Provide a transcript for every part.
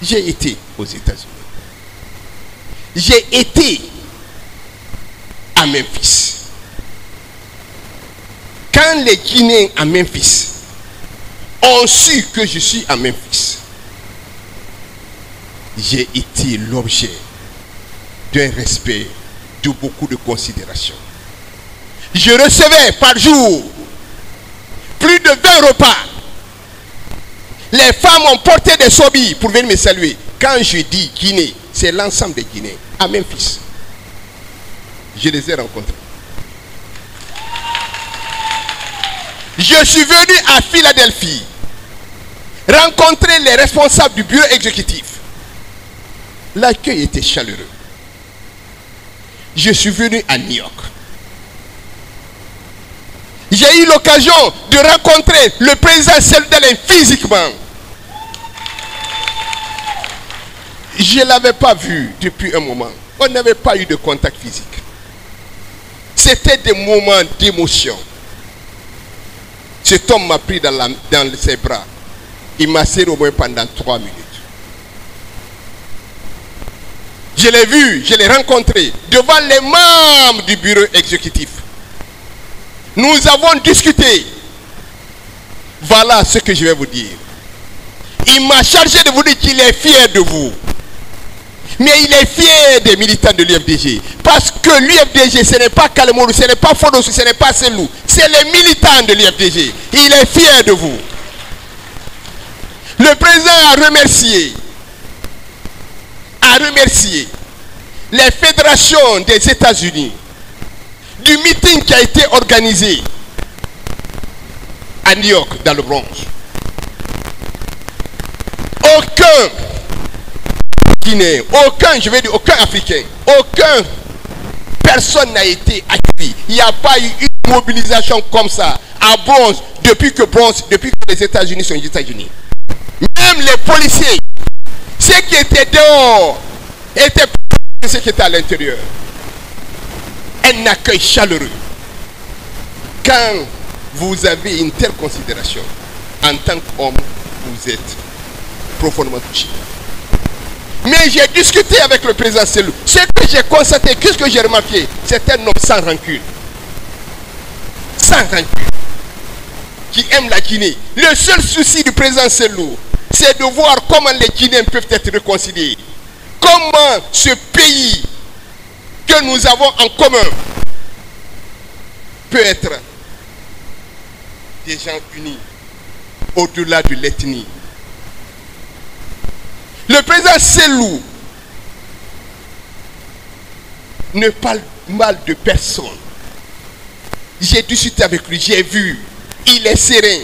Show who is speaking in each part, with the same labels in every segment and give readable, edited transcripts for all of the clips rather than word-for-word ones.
Speaker 1: J'ai été aux États-Unis. J'ai été à Memphis. Quand les Guinéens à Memphis ont su que je suis à Memphis, j'ai été l'objet d'un respect, de beaucoup de considération. Je recevais par jour plus de 20 repas. Les femmes ont porté des sobis pour venir me saluer. Quand je dis Guinée, c'est l'ensemble des Guinéens à Memphis. Je les ai rencontrés. Je suis venu à Philadelphie rencontrer les responsables du bureau exécutif. L'accueil était chaleureux. Je suis venu à New York. J'ai eu l'occasion de rencontrer le président Cellou Dalein physiquement. Je ne l'avais pas vu depuis un moment. On n'avait pas eu de contact physique. C'était des moments d'émotion. Cet homme m'a pris dans ses bras. Il m'a serré au moins pendant 3 minutes. Je l'ai vu, je l'ai rencontré devant les membres du bureau exécutif. Nous avons discuté. Voilà ce que je vais vous dire. Il m'a chargé de vous dire qu'il est fier de vous. Mais il est fier des militants de l'UFDG. Parce que l'UFDG, ce n'est pas Kalemorou, ce n'est pas Fodosu, ce n'est pas Selou. C'est les militants de l'UFDG. Il est fier de vous. Le président a remercié les fédérations des États-Unis du meeting qui a été organisé à New York, dans le Bronx. Aucun Guinéen, aucun Africain, personne n'a été accueilli. Il n'y a pas eu une mobilisation comme ça à Bronx depuis que les États-Unis sont les États-Unis. Même les policiers, ceux qui étaient dehors, étaient plus que ceux qui étaient à l'intérieur. Un accueil chaleureux. Quand vous avez une telle considération, en tant qu'homme, vous êtes profondément touché. Mais j'ai discuté avec le président Selou. Ce que j'ai constaté, qu'est-ce que j'ai remarqué? C'est un homme sans rancune. Sans rancune. Qui aime la Guinée. Le seul souci du président Selou, c'est de voir comment les Guinéens peuvent être réconciliés. Comment ce pays que nous avons en commun peut être des gens unis au-delà de l'ethnie. Le président Selou ne parle mal de personne. J'ai discuté avec lui, j'ai vu, il est serein,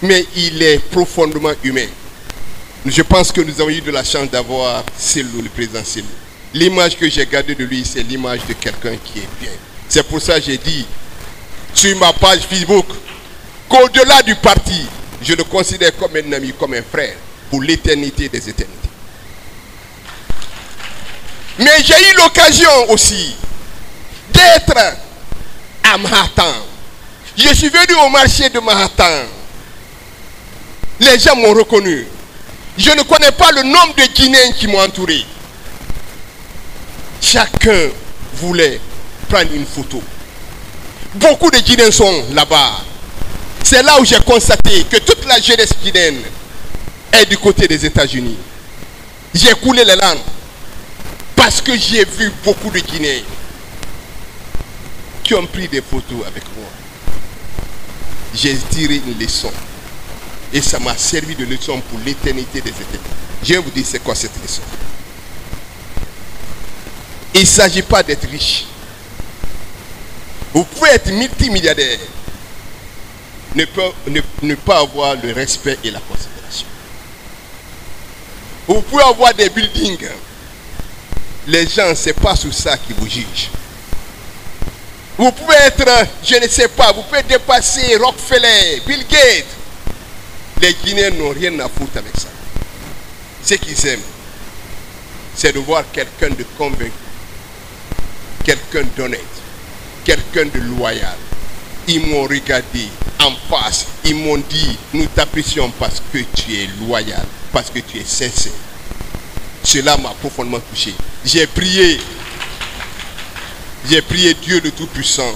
Speaker 1: mais il est profondément humain. Je pense que nous avons eu de la chance d'avoir Selou, le président Selou. L'image que j'ai gardée de lui, c'est l'image de quelqu'un qui est bien. C'est pour ça que j'ai dit sur ma page Facebook qu'au-delà du parti, je le considère comme un ami, comme un frère, pour l'éternité des éternités. Mais j'ai eu l'occasion aussi d'être à Manhattan. Je suis venu au marché de Manhattan. Les gens m'ont reconnu. Je ne connais pas le nombre de Guinéens qui m'ont entouré. Chacun voulait prendre une photo. Beaucoup de Guinéens sont là-bas. C'est là où j'ai constaté que toute la jeunesse guinéenne est du côté des États-Unis. J'ai coulé les larmes parce que j'ai vu beaucoup de Guinéens qui ont pris des photos avec moi. J'ai tiré une leçon et ça m'a servi de leçon pour l'éternité des éternités. Je vais vous dire c'est quoi cette leçon. Il ne s'agit pas d'être riche. Vous pouvez être multimilliardaire, ne pas avoir le respect et la considération. Vous pouvez avoir des buildings. Les gens, ce n'est pas sur ça qui vous jugent. Vous pouvez être, je ne sais pas, vous pouvez dépasser Rockefeller, Bill Gates. Les Guinéens n'ont rien à foutre avec ça. Ce qu'ils aiment, c'est de voir quelqu'un de convaincu, quelqu'un d'honnête, quelqu'un de loyal, Ils m'ont regardé en face. Ils m'ont dit, nous t'apprécions parce que tu es loyal, parce que tu es sincère. Cela m'a profondément touché. J'ai prié Dieu le Tout-Puissant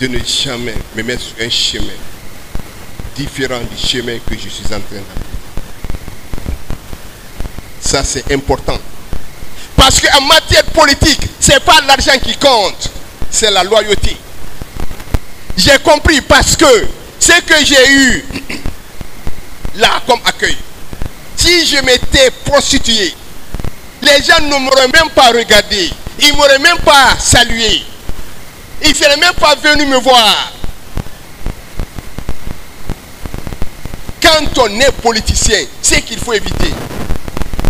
Speaker 1: de ne jamais me mettre sur un chemin différent du chemin que je suis en train d'aller. Ça, c'est important. Parce qu'en matière politique, ce n'est pas l'argent qui compte, c'est la loyauté. J'ai compris parce que ce que j'ai eu là comme accueil, si je m'étais prostitué, les gens ne m'auraient même pas regardé, ils ne m'auraient même pas salué, ils ne seraient même pas venus me voir. Quand on est politicien, ce qu'il faut éviter,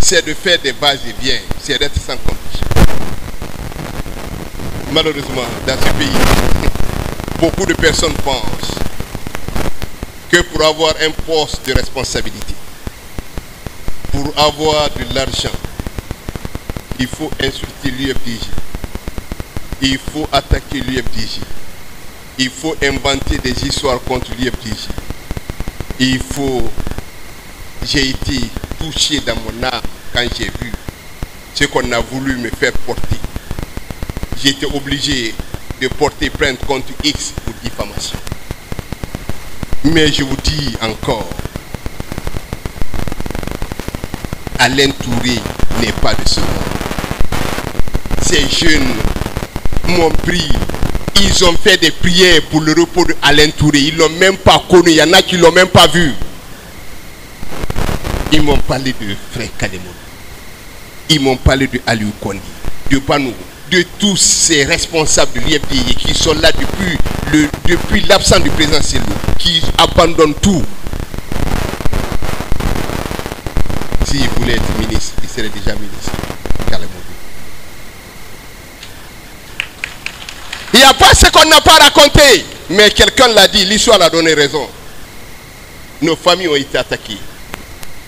Speaker 1: c'est de faire des va-et-vient, c'est d'être sans compte. Malheureusement, dans ce pays, beaucoup de personnes pensent que pour avoir un poste de responsabilité, pour avoir de l'argent, il faut insulter l'UFDJ, il faut attaquer l'UFDJ, il faut inventer des histoires contre l'UFDJ, il faut... J'ai été touché dans mon âme quand j'ai vu ce qu'on a voulu me faire porter. J'étais obligé de porter plainte contre X pour diffamation. Mais je vous dis encore, Alain Touré n'est pas de ce monde. Ces jeunes m'ont pris, ils ont fait des prières pour le repos de Alain Touré. Ils ne l'ont même pas connu, il y en a qui ne l'ont même pas vu. Ils m'ont parlé de Frère Kademon. Ils m'ont parlé de Aliou Kondi, de Banou, de tous ces responsables de l'IFDI qui sont là depuis l'absence du président Selou, qui abandonnent tout. S'il voulait être ministre, il serait déjà ministre. Il n'y a pas ce qu'on n'a pas raconté, mais quelqu'un l'a dit, l'histoire a donné raison. Nos familles ont été attaquées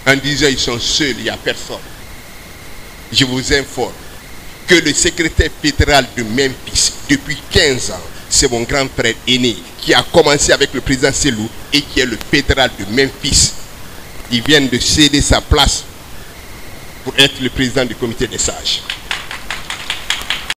Speaker 1: en disant ils sont seuls, il n'y a personne. Je vous informe que le secrétaire fédéral de Memphis, depuis 15 ans, c'est mon grand frère aîné qui a commencé avec le président Selou et qui est le fédéral de Memphis. Il vient de céder sa place pour être le président du comité des sages.